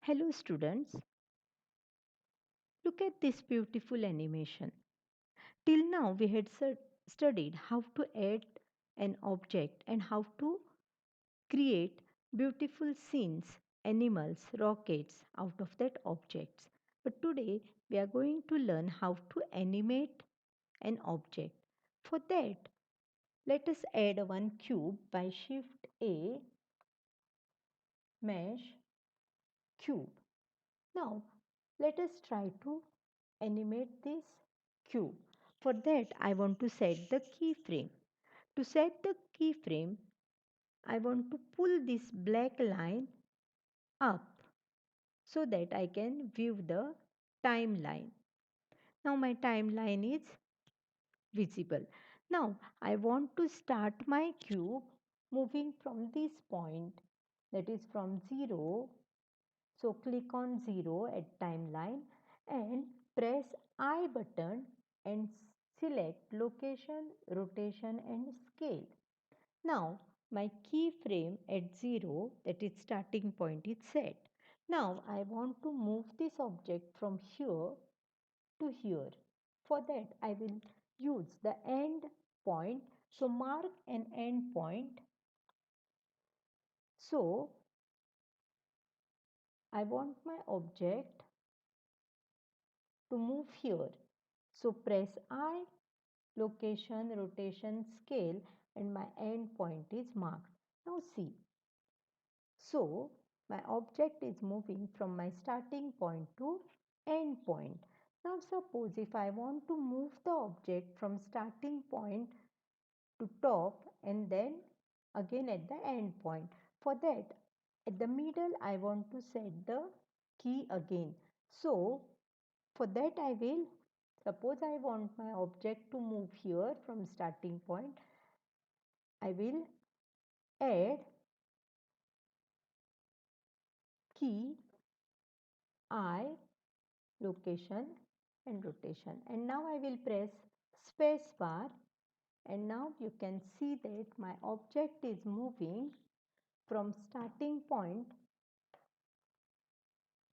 Hello students, look at this beautiful animation. Till now we had studied how to add an object and how to create beautiful scenes, animals, rockets out of that objects. But today we are going to learn how to animate an object. For that, let us add one cube by Shift A, Mesh, Cube. Now, let us try to animate this cube. For that, I want to set the keyframe. To set the keyframe, I want to pull this black line up so that I can view the timeline. Now my timeline is visible. Now I want to start my cube moving from this point, that is from 0. So click on 0 at timeline and press I button and select location, rotation and scale. Now my keyframe at 0, that is starting point, is set. Now I want to move this object from here to here. For that I will use the end point. So mark an end point. So I want my object to move here. So press I, location, rotation, scale, and my end point is marked. Now see. So my object is moving from my starting point to end point. Now suppose if I want to move the object from starting point to top and then again at the end point. For that, at the middle I want to set the key again. So for that I will, suppose I want my object to move here from starting point, I will add key I, location and rotation, and now I will press space bar, and now you can see that my object is moving from starting point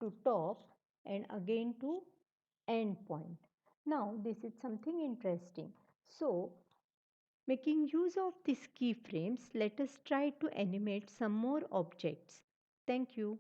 to top and again to end point. Now this is something interesting. So making use of these keyframes, let us try to animate some more objects. Thank you.